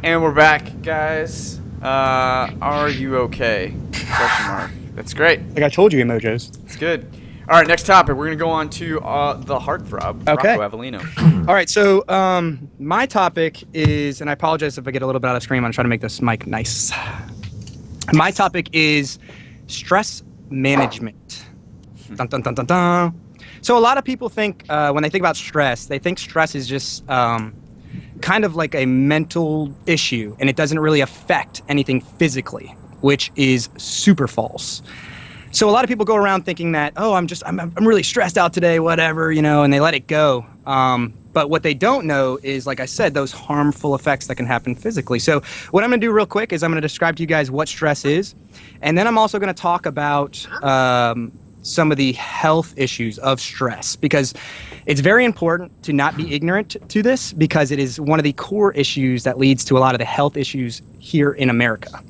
And we're back, guys. Are you okay? Question mark. That's great. Like I told you, emojis. It's good. All right, next topic. We're going to go on to the heartthrob, Okay. Rocco Avellino. All right, so my topic is, and I apologize if I get a little bit out of screen. I'm trying to make this mic nice. My topic is stress management. Dun, dun, dun, dun, dun. So a lot of people think, when they think about stress, they think stress is just kind of like a mental issue, and it doesn't really affect anything physically, which is super false. So a lot of people go around thinking that, oh, I'm really stressed out today, whatever, you know, and they let it go. But what they don't know is, like I said, those harmful effects that can happen physically. So what I'm going to do real quick is I'm going to describe to you guys what stress is, and then I'm also going to talk about some of the health issues of stress, because it's very important to not be ignorant to this, because it is one of the core issues that leads to a lot of the health issues here in America.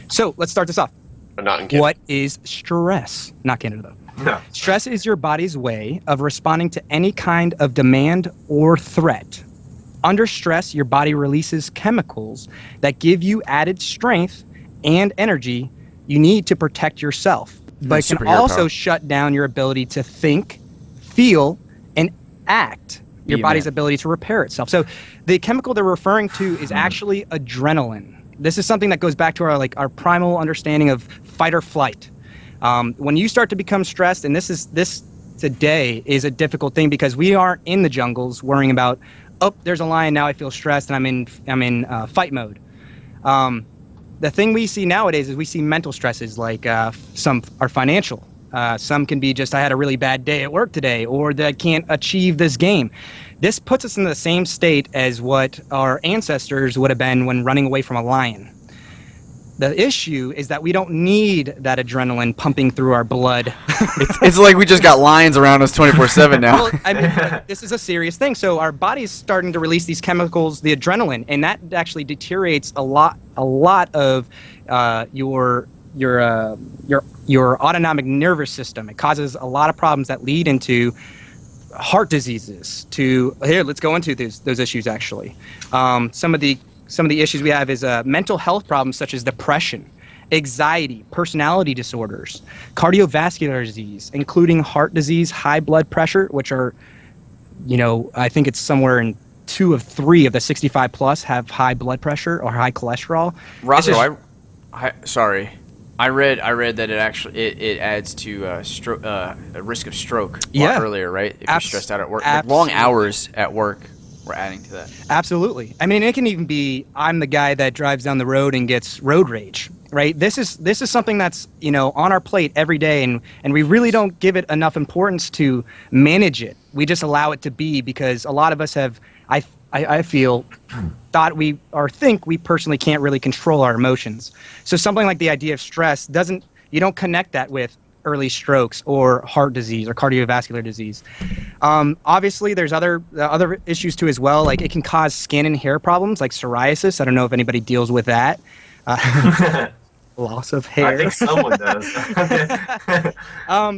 So let's start this off. Not in Canada. What is stress? Not Canada, though. No. Stress is your body's way of responding to any kind of demand or threat. Under stress, your body releases chemicals that give you added strength and energy you need to protect yourself. But it can also shut down your ability to think, feel, and act, your body's ability to repair itself. So the chemical they're referring to is actually adrenaline. This is something that goes back to our primal understanding of fight or flight. When you start to become stressed, and this today is a difficult thing because we aren't in the jungles worrying about, oh, there's a lion, now I feel stressed and I'm in fight mode. The thing we see nowadays is we see mental stresses, like some are financial. Some can be just, I had a really bad day at work today, or that I can't achieve this game. This puts us in the same state as what our ancestors would have been when running away from a lion. The issue is that we don't need that adrenaline pumping through our blood. It's like we just got lions around us 24/7 now. Well, I mean, this is a serious thing. So our body's starting to release these chemicals, the adrenaline, and that actually deteriorates a lot of your autonomic nervous system. It causes a lot of problems that lead into heart diseases. Let's go into those issues actually. Some of the issues we have is mental health problems such as depression, anxiety, personality disorders, cardiovascular disease, including heart disease, high blood pressure, which are, I think it's somewhere in 2 of 3 of the 65 plus have high blood pressure or high cholesterol. Rocco, sorry. I read that it adds to a risk of stroke earlier, right? If you're stressed out at work. Like long hours at work, we're adding to that. Absolutely. I mean, it can even be, I'm the guy that drives down the road and gets road rage, right? This is something that's, on our plate every day, and we really don't give it enough importance to manage it. We just allow it to be because a lot of us have, I feel, think we personally can't really control our emotions. So something like the idea of stress you don't connect that with early strokes or heart disease or cardiovascular disease. Obviously, there's other issues too as well. Like it can cause skin and hair problems like psoriasis. I don't know if anybody deals with that. Loss of hair. I think someone does.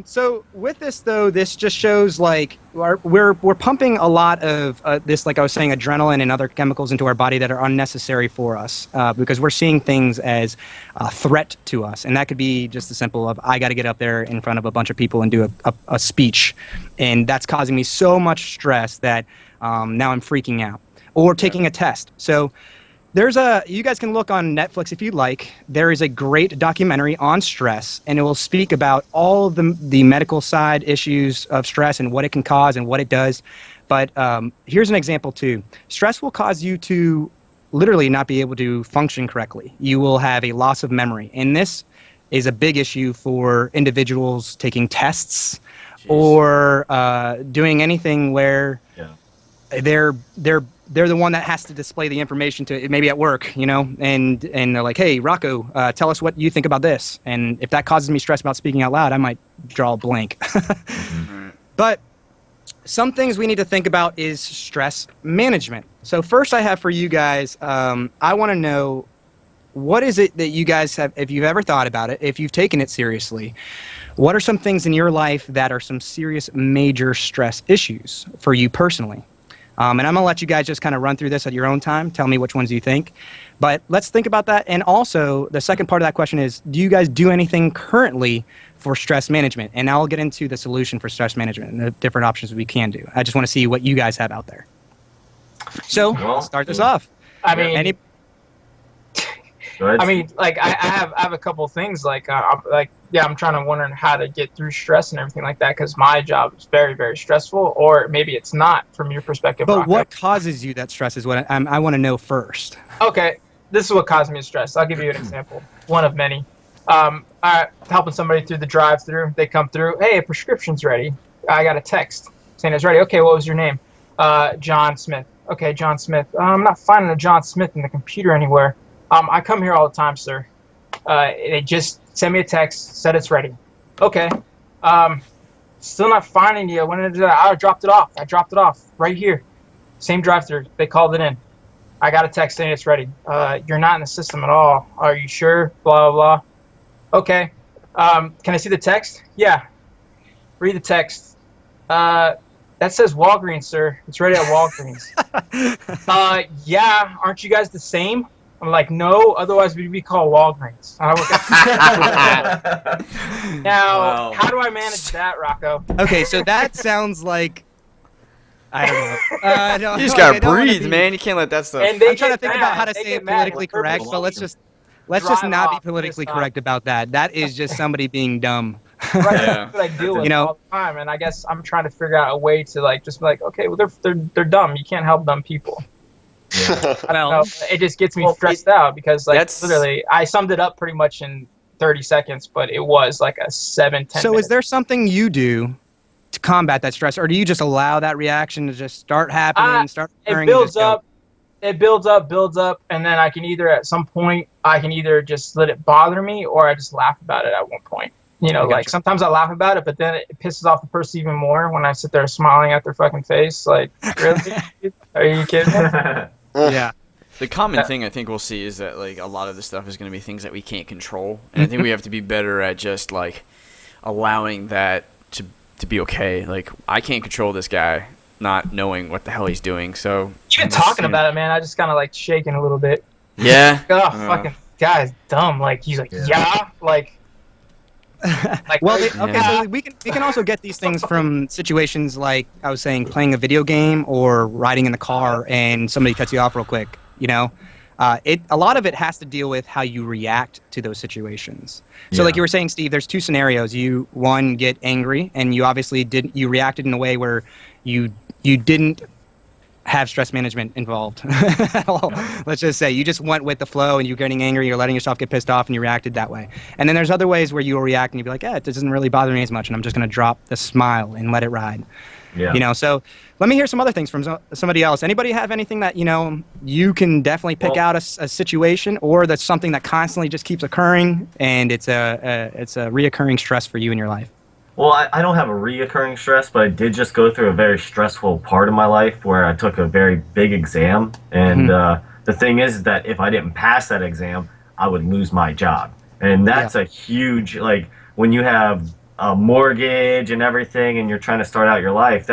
So with this though, this just shows like we're pumping a lot of this, like I was saying, adrenaline and other chemicals into our body that are unnecessary for us because we're seeing things as a threat to us, and that could be just as simple of I got to get up there in front of a bunch of people and do a speech, and that's causing me so much stress that now I'm freaking out, or taking a test. So you guys can look on Netflix if you'd like. There is a great documentary on stress, and it will speak about all of the medical side issues of stress and what it can cause and what it does. But here's an example too. Stress will cause you to literally not be able to function correctly. You will have a loss of memory, and this is a big issue for individuals taking tests or doing anything where they're the one that has to display the information to maybe at work, and they're like, hey, Rocco, tell us what you think about this. And if that causes me stress about speaking out loud, I might draw a blank. But some things we need to think about is stress management. So first I have for you guys, I want to know, what is it that you guys have, if you've ever thought about it, if you've taken it seriously, what are some things in your life that are some serious major stress issues for you personally? And I'm going to let you guys just kind of run through this at your own time. Tell me which ones you think. But let's think about that. And also, the second part of that question is, do you guys do anything currently for stress management? And I'll get into the solution for stress management and the different options we can do. I just want to see what you guys have out there. So, start this off. I mean, like I have a couple things like I'm trying to wondering how to get through stress and everything like that because my job is very, very stressful, or maybe it's not from your perspective. But Rocco. what causes you that stress is what I want to know first. Okay, this is what caused me stress. I'll give you an example, one of many. I'm helping somebody through the drive-through. They come through. Hey, a prescription's ready. I got a text saying it's ready. Okay, what was your name? John Smith. Okay, John Smith. I'm not finding a John Smith in the computer anywhere. I come here all the time, sir. They just sent me a text, said it's ready. Okay. Still not finding you. When did I dropped it off. I dropped it off right here. Same drive-through. They called it in. I got a text saying it's ready. You're not in the system at all. Are you sure? Blah, blah, blah. Okay. Can I see the text? Yeah. Read the text. That says Walgreens, sir. It's ready at Walgreens. Yeah. Aren't you guys the same? I'm like, no, otherwise we'd be called Walgreens. Now, how do I manage that, Rocco? Okay, so that sounds like, I don't know. You just gotta breathe, man. You can't let that stuff. I'm trying to think about how to say it politically correct, but let's just not be politically correct about that. That is just somebody being dumb. Right, that's what I deal with all the time, and I guess I'm trying to figure out a way to like just be like, okay, well they're dumb. You can't help dumb people. Yeah. I don't know. It just gets me stressed out because like literally I summed it up pretty much in 30 seconds, but it was like a 7-10 So minutes. Is there something you do to combat that stress, or do you just allow that reaction to just start happening, start occurring? It builds up, and then I can either at some point I can either just let it bother me or I just laugh about it at one point. You know, like sometimes I laugh about it, but then it pisses off the person even more when I sit there smiling at their fucking face. Like, really? Are you kidding me? Yeah. The common thing I think we'll see is that like a lot of this stuff is going to be things that we can't control, and I think we have to be better at just like allowing that to be okay. Like I can't control this guy not knowing what the hell he's doing. So even talking about it, man, I just kind of like shaking a little bit. Yeah. Oh, fucking guy's dumb. Like he's like, like. Well, so we can also get these things from situations like I was saying, playing a video game or riding in the car and somebody cuts you off real quick. You know, a lot of it has to deal with how you react to those situations. So, like you were saying, Steve, there's two scenarios. You get angry, and you obviously you reacted in a way where you didn't have stress management involved. Let's just say you just went with the flow and you're getting angry, you're letting yourself get pissed off, and you reacted that way. And then there's other ways where you'll react and you'll be like, it doesn't really bother me as much, and I'm just going to drop the smile and let it ride. Yeah. You know, so let me hear some other things from somebody else. Anybody have anything that, you know, you can definitely pick out a situation, or that's something that constantly just keeps occurring and it's a reoccurring stress for you in your life? Well, I don't have a reoccurring stress, but I did just go through a very stressful part of my life where I took a very big exam. And the thing is that if I didn't pass that exam, I would lose my job. And that's a huge, like, when you have a mortgage and everything and you're trying to start out your life,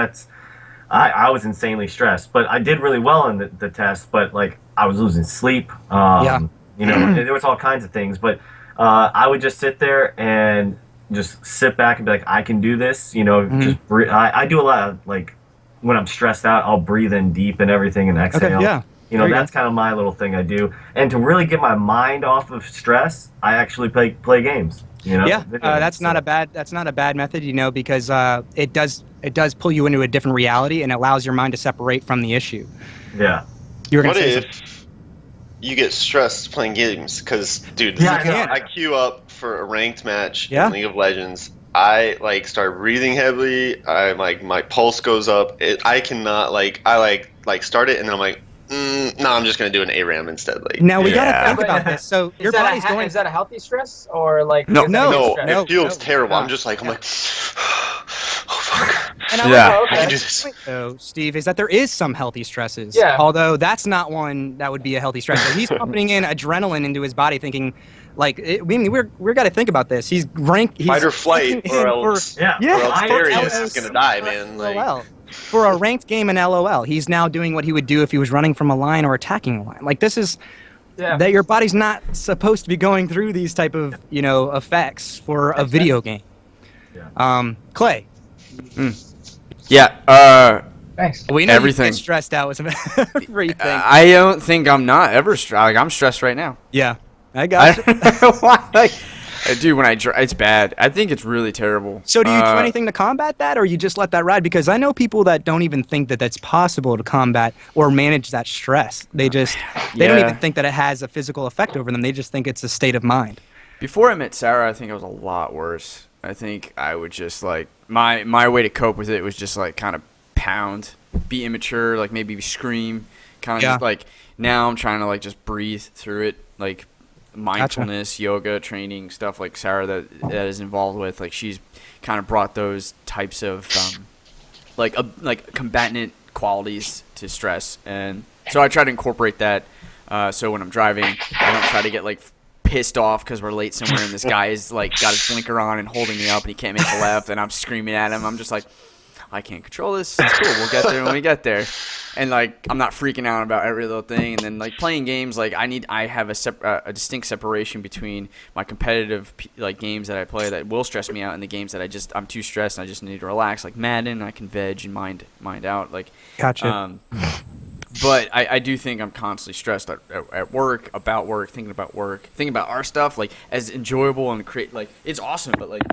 I was insanely stressed. But I did really well in the test, but, like, I was losing sleep. You know, there was all kinds of things. But I would just sit there and just sit back and be like, I can do this, you know. Just breathe. I do a lot of, like, when I'm stressed out, I'll breathe in deep and everything and exhale. You know, that's kind of my little thing I do. And to really get my mind off of stress, I actually play games. You know, that's not a bad method, you know, because it does pull you into a different reality and allows your mind to separate from the issue. Yeah. What if you get stressed playing games? Because, dude, I queue up for a ranked match in League of Legends. I like start breathing heavily. I like my pulse goes up. I cannot I start it and then I'm like, no, I'm just gonna do an ARAM instead. Like now we gotta think about this. So your body's going. Is that a healthy stress or like? No, it feels terrible. I'm like, oh fuck. And I can do this. So, Steve, is that there is some healthy stresses. Yeah. Although that's not one that would be a healthy stress. So he's pumping in adrenaline into his body, thinking, like, we're got to think about this. He's fight or flight, or else, or else Arius is gonna die, man. Like, for a ranked game in LOL, he's now doing what he would do if he was running from a line or attacking a line. Like, this is that your body's not supposed to be going through these type of, effects for a video game. Yeah. Clay. Yeah. Thanks. We know everything. You get stressed out with everything. I don't think I'm not ever stressed. Like, I'm stressed right now. Yeah, I got you. Like, dude, when it's bad. I think it's really terrible. So do you do anything to combat that, or you just let that ride? Because I know people that don't even think that that's possible to combat or manage that stress. They just they don't even think that it has a physical effect over them. They just think it's a state of mind. Before I met Sarah, I think I was a lot worse. I think I would just like my way to cope with it was just like kind of pound, be immature, like maybe scream, kind of just like now I'm trying to like just breathe through it, like mindfulness, yoga training, stuff like Sarah that is involved with. Like she's kind of brought those types of like combatant qualities to stress, and so I try to incorporate that. So when I'm driving, I don't try to get like pissed off because we're late somewhere and this guy is like got his blinker on and holding me up and he can't make a left and I'm screaming at him. I'm just like, I can't control this. It's cool. We'll get there when we get there. And like I'm not freaking out about every little thing. And then like playing games, like I have a distinct separation between my competitive like games that I play that will stress me out and the games that I'm too stressed and I just need to relax. Like Madden, I can veg and mind out. Like gotcha. But I do think I'm constantly stressed at work, about work, thinking about our stuff, like as enjoyable and like it's awesome, but like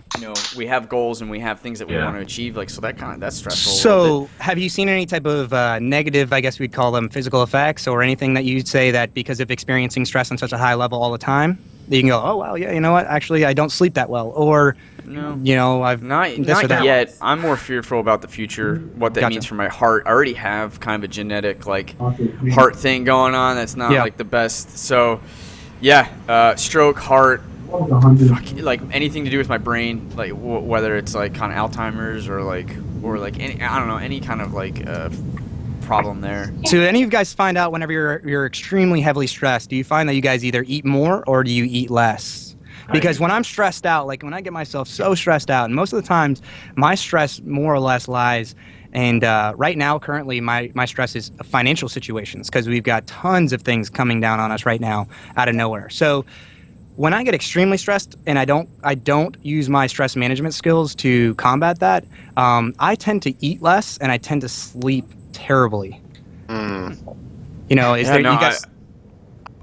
we have goals and we have things that we want to achieve, like so that's stressful. So have you seen any type of negative, I guess we'd call them physical effects, or anything that you'd say that because of experiencing stress on such a high level all the time, that you can go, oh wow, yeah, you know what? Actually, I don't sleep that well, or I've not yet. I'm more fearful about the future, what that means for my heart. I already have kind of a genetic like heart thing going on that's not like the best. So stroke, heart, like anything to do with my brain, like whether it's like kind of Alzheimer's or any, I don't know, any kind of like problem there. So do any of you guys find out whenever you're extremely heavily stressed, do you find that you guys either eat more or do you eat less? Because when I'm stressed out, like when I get myself so stressed out, and most of the times my stress more or less lies, and right now currently my stress is financial situations, because we've got tons of things coming down on us right now out of nowhere. So when I get extremely stressed and I don't use my stress management skills to combat that, I tend to eat less and I tend to sleep terribly. You guys?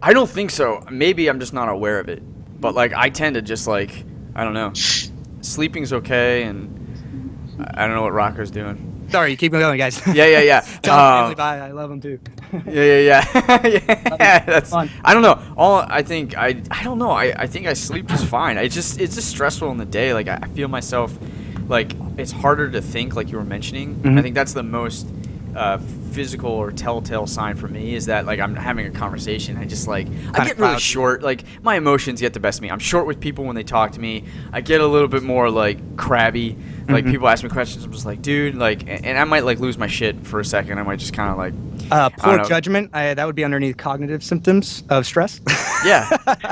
I don't think so. Maybe I'm just not aware of it. But like I tend to just like, I don't know, sleeping's okay, and I don't know what Rocco's doing. Sorry, you keep going, guys. Yeah. Tell bye. I love him too. Yeah. That's fun. I don't know. I think I don't know. I think I sleep just fine. It's just stressful in the day. Like I feel myself, like it's harder to think, like you were mentioning. I think that's the most physical or telltale sign for me, is that like I'm having a conversation, I just like I get really short, like my emotions get the best of me. I'm short with people when they talk to me. I get a little bit more like crabby, like people ask me questions, I'm just like, dude, like, and I might like lose my shit for a second. I might just kind of like poor judgment. That would be underneath cognitive symptoms of stress.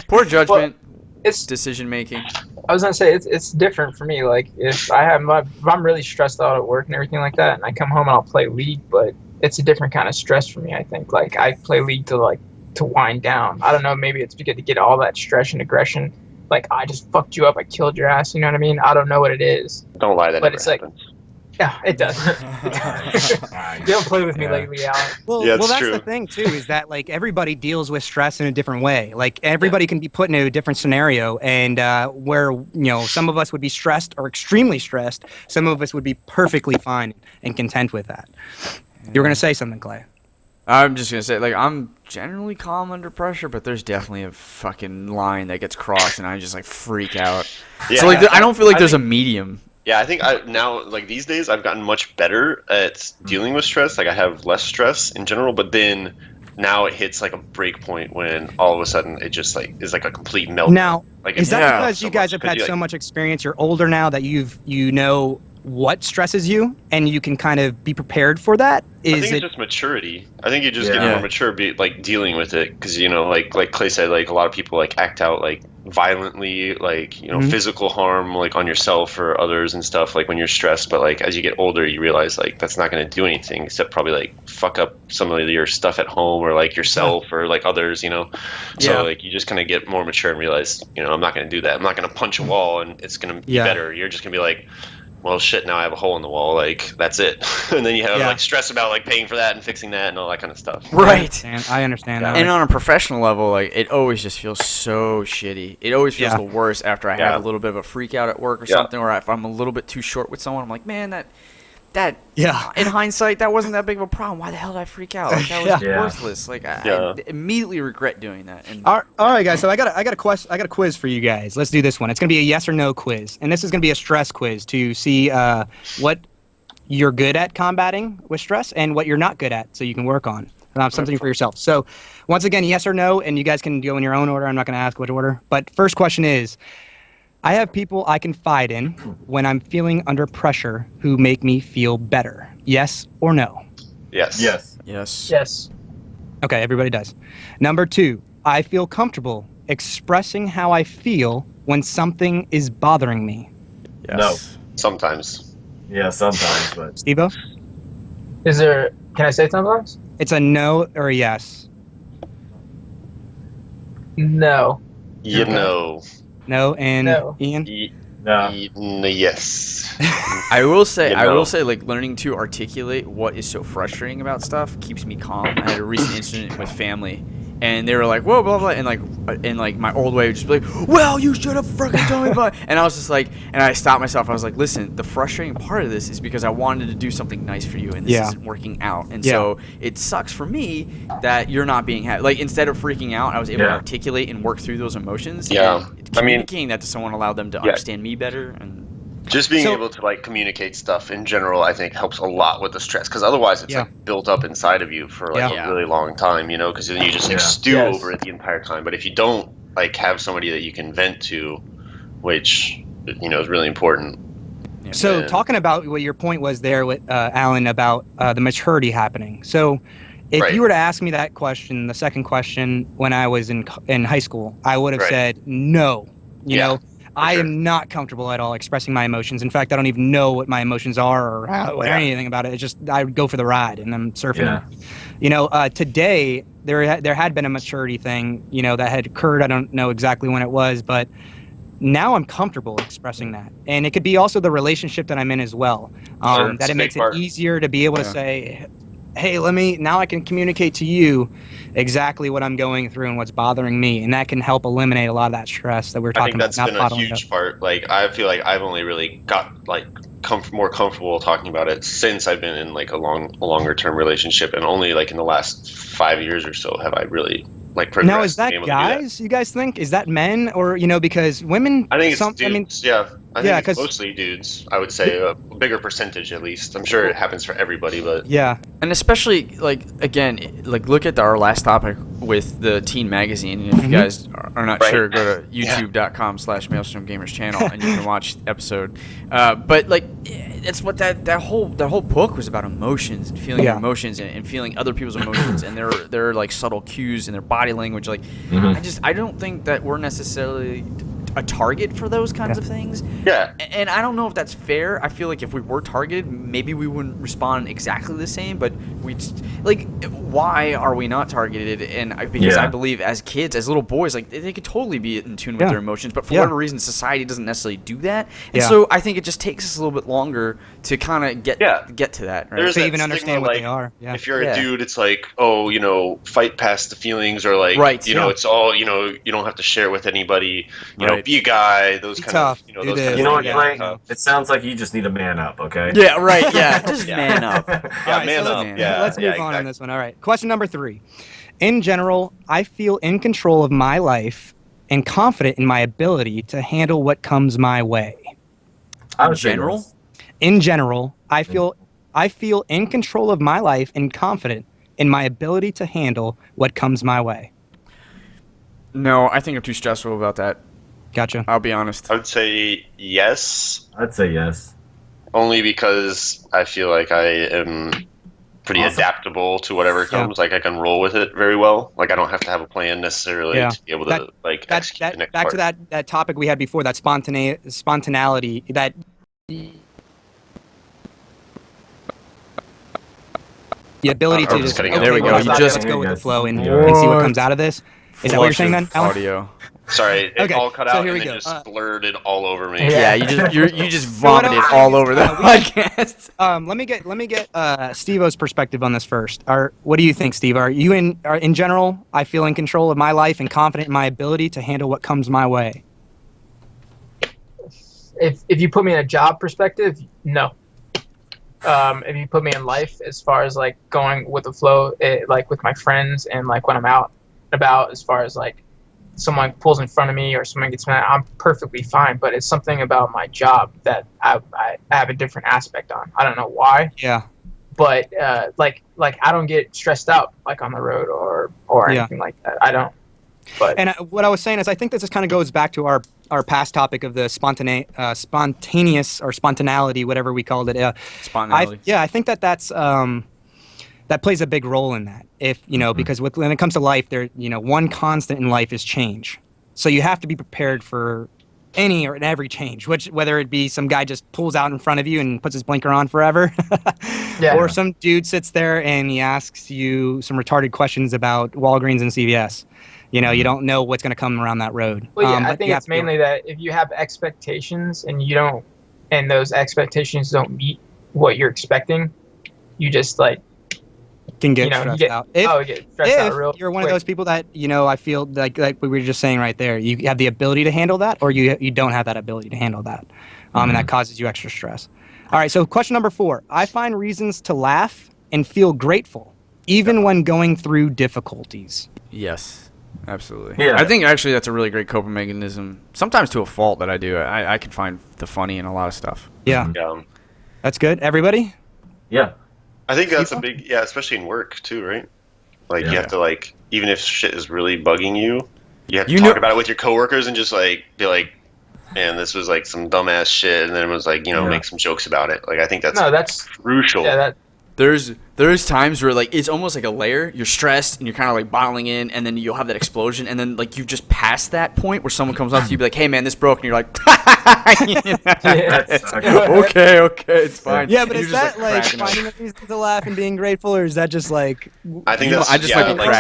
Poor judgment. It's decision making. I was gonna say it's different for me. Like if I'm really stressed out at work and everything like that, and I come home and I'll play League, but it's a different kind of stress for me. I think like I play League to wind down. I don't know. Maybe it's because to get all that stress and aggression. Like I just fucked you up. I killed your ass. You know what I mean? I don't know what it is. Don't lie. That but never it's happens. like. Yeah, it does. You don't play with me lately, Alan. Well, that's true. The thing too, is that like everybody deals with stress in a different way. Like everybody can be put in a different scenario, and where some of us would be stressed or extremely stressed, some of us would be perfectly fine and content with that. You were gonna say something, Clay. I'm just gonna say, like, I'm generally calm under pressure, but there's definitely a fucking line that gets crossed, and I just like freak out. Yeah, so like, I don't feel like there's a medium. Yeah, I think now, like these days, I've gotten much better at dealing with stress. Like I have less stress in general, but then now it hits like a break point when all of a sudden it just like is like a complete meltdown. Now, like, is that because you guys have had so much experience? You're older now that you know what stresses you, and you can kind of be prepared for that? I think it's just maturity. I think you just get more mature, dealing with it, because like Clay said, like a lot of people like act out like violently, like physical harm like on yourself or others and stuff like when you're stressed. But like as you get older, you realize like that's not going to do anything except probably like fuck up some of your stuff at home or like yourself or like others. So like you just kind of get more mature and realize I'm not going to do that. I'm not going to punch a wall and it's going to be better. You're just going to be like, well, shit, now I have a hole in the wall. Like, that's it. And then you have, like, stress about, like, paying for that and fixing that and all that kind of stuff. Right. I understand that. And on a professional level, like, it always just feels so shitty. It always feels the worst after I have a little bit of a freak out at work or something, or if I'm a little bit too short with someone, I'm like, man, that in hindsight, that wasn't that big of a problem. Why the hell did I freak out? Like, that was worthless. Like, I immediately regret doing that. And all right, guys. So I got a quiz for you guys. Let's do this one. It's gonna be a yes or no quiz, and this is gonna be a stress quiz to see what you're good at combating with stress and what you're not good at, so you can work on something for yourself. So, once again, yes or no, and you guys can go in your own order. I'm not gonna ask which order. But first question is, I have people I confide in when I'm feeling under pressure who make me feel better. Yes or no? Yes. Yes. Yes. Yes. Okay, everybody does. Number 2, I feel comfortable expressing how I feel when something is bothering me. Yes. No. Sometimes. Yeah, sometimes, but... Steve-O? Can I say sometimes? It's a no or a yes. No. No, and No. Ian? Yes. I will say, like, learning to articulate what is so frustrating about stuff keeps me calm. I had a recent incident with family, and they were like, whoa, blah, blah, and like my old way would just be like, well, you should have freaking told me about it. And I was just like, and I stopped myself. I was like, listen, the frustrating part of this is because I wanted to do something nice for you, and this isn't working out. And so it sucks for me that you're not being happy. Like, instead of freaking out, I was able to articulate and work through those emotions. Yeah. And communicating that to someone allowed them to understand me better. And just being able to like communicate stuff in general, I think helps a lot with the stress, because otherwise it's like built up inside of you for like a really long time, because then you just like stew over it the entire time. But if you don't like have somebody that you can vent to, which is really important. Yeah. So talking about what your point was there with Alan about the maturity happening. So if you were to ask me that question, the second question, when I was in high school, I would have said no. You know, I am not comfortable at all expressing my emotions. In fact, I don't even know what my emotions are or anything about it. It's just I would go for the ride and I'm surfing. Today there had been a maturity thing, that had occurred. I don't know exactly when it was, but now I'm comfortable expressing that. And it could be also the relationship that I'm in as well. That it makes it easier to be able to say, hey, now I can communicate to you exactly what I'm going through and what's bothering me, and that can help eliminate a lot of that stress that we're talking about. I think that's been a huge part. Like, I feel like I've only really got like more comfortable talking about it since I've been in like a longer term relationship, and only like in the last 5 years or so have I really like progressed. Now, is that guys? You guys think is that men or because women? I think it's dudes. I think it's mostly dudes. I would say a bigger percentage at least. I'm sure it happens for everybody, but and especially like again, like look at our last topic with the teen magazine. And if you guys are not sure, go to youtube.com/Maelstrom Gamers channel and you can watch the episode. But like it's what that whole book was about: emotions and feeling your emotions and feeling other people's emotions and their like subtle cues and their body language. Like I don't think that we're necessarily a target for those kinds of things. And I don't know if that's fair. I feel like if we were targeted, maybe we wouldn't respond exactly the same, but we'd like, why are we not targeted? And because I believe as kids, as little boys, like they could totally be in tune with their emotions, but for whatever reason, society doesn't necessarily do that. And so I think it just takes us a little bit longer to kind of get to that, right? To even understand what they are. If you're a dude, it's like, fight past the feelings, or like, it's all, you don't have to share with anybody, be a guy, those kind of, those kind of Clay? It sounds like you just need to man up, okay? Yeah, right, just man up. Man up. Let's move on this one. All right. Question number 3. In general, I feel in control of my life and confident in my ability to handle what comes my way. In general, I feel in control of my life and confident in my ability to handle what comes my way. No, I think I'm too stressful about that. Gotcha. I'll be honest. I would say yes. I'd say yes. only because I feel like I am pretty adaptable to whatever comes. Like I can roll with it very well. Like I don't have to have a plan necessarily to be able to execute the next back part. to that topic we had before, that spontaneity, that the ability to just there we go. You just go with the flow and see what comes out of this. Is that what you're saying then, Alan? Audio. Sorry, it all cut out and then just blurred all over me. Yeah, you just vomited all over the podcast. Let me get Steve-O's perspective on this first. What do you think, Steve? Are you in general? I feel in control of my life and confident in my ability to handle what comes my way. If you put me in a job perspective, no. If you put me in life, as far as like going with the flow, like with my friends and like when I'm out about, as far as like someone pulls in front of me or someone gets mad, I'm perfectly fine. But it's something about my job that I have a different aspect on. I don't know why. Yeah. But like I don't get stressed out like on the road or anything like that. I don't. But what I was saying is, I think this kind of goes back to our past topic of the spontaneous or spontaneity, whatever we called it. Spontaneity. I think that's that plays a big role in that. If because when it comes to life, one constant in life is change. So you have to be prepared for any or every change, whether it be some guy just pulls out in front of you and puts his blinker on forever, or some dude sits there and he asks you some retarded questions about Walgreens and CVS. You don't know what's going to come around that road. Well, I think it's mainly that if you have expectations and those expectations don't meet what you're expecting, you just like can get stressed out. Get stressed out real you're one of those people that I feel like we were just saying right there, you have the ability to handle that, or you don't have that ability to handle that, and that causes you extra stress. All right, so question number 4: I find reasons to laugh and feel grateful even when going through difficulties. Yes. Absolutely. Yeah. I think actually that's a really great coping mechanism. Sometimes to a fault that I do. I can find the funny in a lot of stuff. Yeah. That's good. Everybody? Yeah. I think that's a big, especially in work too, right? Like you have to like, even if shit is really bugging you, you have to talk about it with your coworkers and just like be like, man, this was like some dumbass shit, and then it was like, make some jokes about it. Like I think that's crucial. Yeah, There's times where like it's almost like a layer. You're stressed and you're kind of like bottling in, and then you'll have that explosion, and then like you just passed that point where someone comes up to you, be like, "Hey man, this broke," and you're like, "Okay, it's fine." Yeah, but is that like finding a reason to laugh and being grateful, or is that just like? I think that's like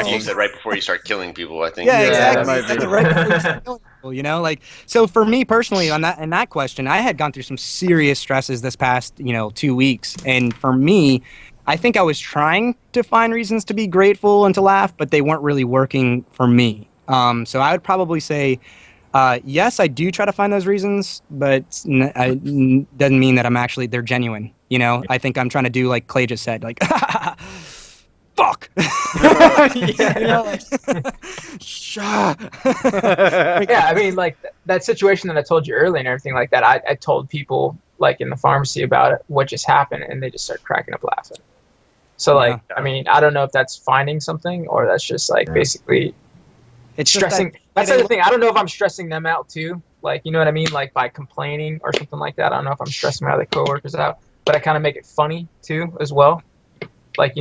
you said right before you start killing people. I think. Yeah, exactly. Right before you start killing people, like so. For me personally, in that question, I had gone through some serious stresses this past 2 weeks, and for me, I think I was trying to find reasons to be grateful and to laugh, but they weren't really working for me. So I would probably say, yes, I do try to find those reasons, but doesn't mean that they're genuine. I think I'm trying to do like Clay just said, like, fuck. I mean, like that situation that I told you earlier and everything like that, I told people like in the pharmacy about it, what just happened, and they just started cracking up laughing. So like, I mean, I don't know if that's finding something or that's just like basically it's stressing. That's the other thing. I don't know if I'm stressing them out too. Like, you know what I mean? Like by complaining or something like that. I don't know if I'm stressing my other coworkers out, but I kind of make it funny too as well. Like,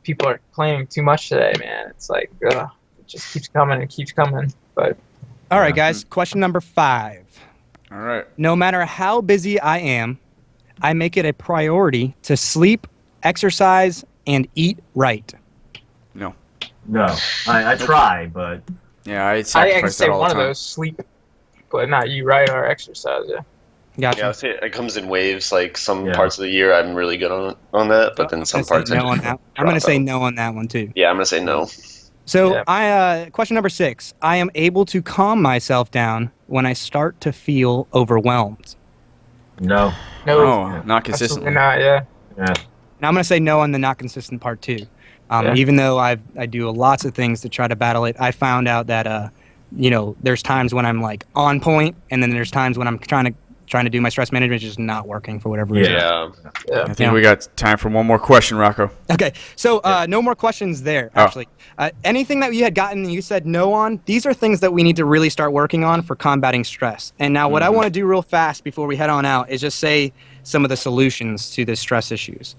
people are complaining too much today, man. It's like, it just keeps coming and keeps coming. But all right, guys, question number 5. All right. No matter how busy I am, I make it a priority to sleep, exercise, and eat right. No. I try, but I sacrifice that all the time. One of those, sleep, but not eat right or exercise. Yeah. Gotcha. Yeah, I would say it comes in waves. Like some parts of the year, I'm really good on that, but then some parts. I'm going to say no on that one too. Yeah, I'm going to say no. So question number 6. I am able to calm myself down when I start to feel overwhelmed. No, not consistently. Not, And I'm going to say no on the not consistent part too. Even though I do lots of things to try to battle it, I found out that there's times when I'm like on point, and then there's times when I'm trying to trying to do my stress management is just not working for whatever reason. Yeah. I think we got time for one more question, Rocco. Okay, so no more questions there, actually. Anything that you had gotten and you said no on, these are things that we need to really start working on for combating stress. And now what I want to do real fast before we head on out is just say some of the solutions to the stress issues.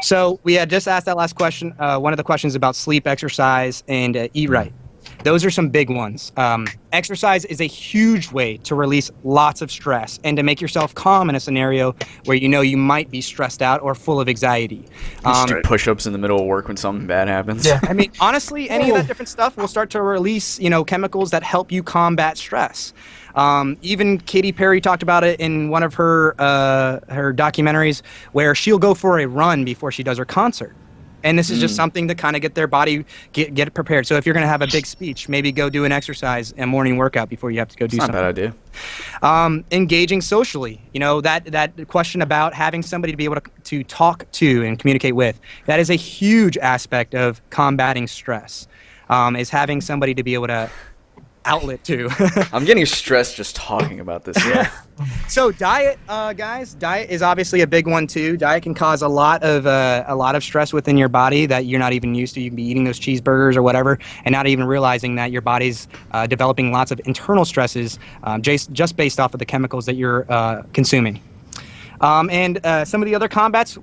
So we had just asked that last question, one of the questions about sleep, exercise, and eat right. Those are some big ones. Exercise is a huge way to release lots of stress and to make yourself calm in a scenario where you know you might be stressed out or full of anxiety. Just do push-ups in the middle of work when something bad happens. Yeah, I mean, honestly, any of that different stuff will start to release, chemicals that help you combat stress. Even Katy Perry talked about it in one of her documentaries where she'll go for a run before she does her concert. And this is just something to kind of get their body, get it prepared. So if you're going to have a big speech, maybe go do an exercise and morning workout before you have to go do something. Not a bad idea. Engaging socially. That question about having somebody to be able to talk to and communicate with, that is a huge aspect of combating stress, is having somebody to be able to outlet to. I'm getting stressed just talking about this. Yeah. So diet, guys, diet is obviously a big one too. Diet can cause a lot of stress within your body that you're not even used to. You can be eating those cheeseburgers or whatever, and not even realizing that your body's developing lots of internal stresses just based off of the chemicals that you're consuming. And some of the other combats,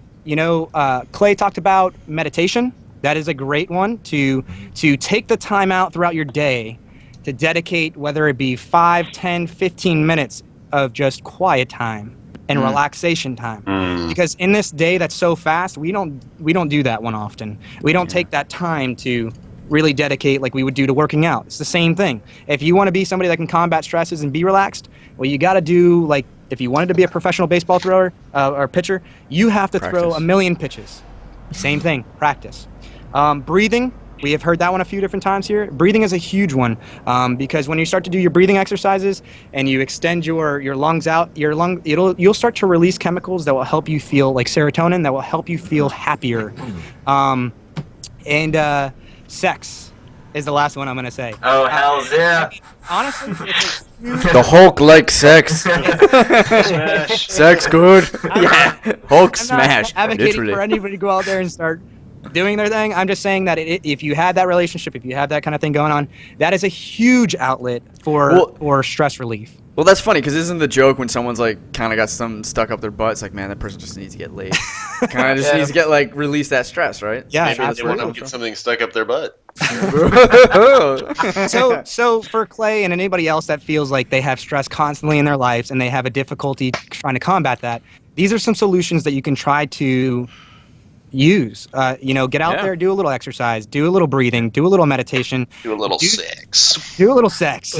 Clay talked about meditation. That is a great one to take the time out throughout your day to dedicate, whether it be 5, 10, 15 minutes of just quiet time and relaxation time. Because in this day that's so fast, we don't do that one often. We don't take that time to really dedicate like we would do to working out. It's the same thing. If you want to be somebody that can combat stresses and be relaxed, well, you got to do, like, if you wanted to be a professional baseball thrower or pitcher, you have to throw a million pitches. Same thing, practice. Breathing. We have heard that one a few different times here. Breathing is a huge one because when you start to do your breathing exercises and you extend your lungs out, you'll start to release chemicals that will help you feel like serotonin, that will help you feel happier. And sex is the last one I'm going to say. Oh, hell yeah. Honestly, it's a huge... The Hulk likes sex. Sex good. Yeah. Hulk smash. I'm not advocating Literally. for anybody to go out there and start doing their thing. I'm just saying that if you have that relationship, if you have that kind of thing going on, that is a huge outlet for stress relief. Well, that's funny because isn't the joke when someone's like kind of got something stuck up their butt? It's like, man, that person just needs to get laid. Kind of just needs to get release that stress, right? Yeah, maybe they want to get something stuck up their butt. So for Clay and anybody else that feels like they have stress constantly in their lives and they have a difficulty trying to combat that, these are some solutions that you can try to use. Get out there, do a little exercise, do a little breathing, do a little meditation, Do a little sex. do a little sex.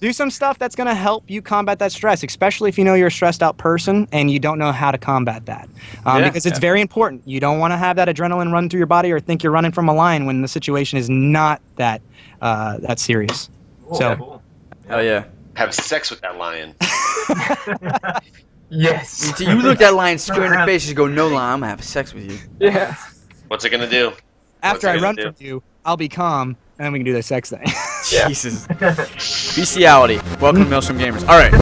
Do some stuff that's going to help you combat that stress, especially if you know you're a stressed out person and you don't know how to combat that. Because it's very important. You don't want to have that adrenaline run through your body or think you're running from a lion when the situation is not that serious. Cool, So, cool. Oh yeah. Have sex with that lion. Yes. So you look that lion square in the face, you go, no lion, I'm gonna have sex with you. Yeah. What's it gonna do? after I What's it run gonna from you, I'll be calm, and then we can do the sex thing. Yeah. Jesus. Bestiality. Welcome to Maelstrom Gamers. All right.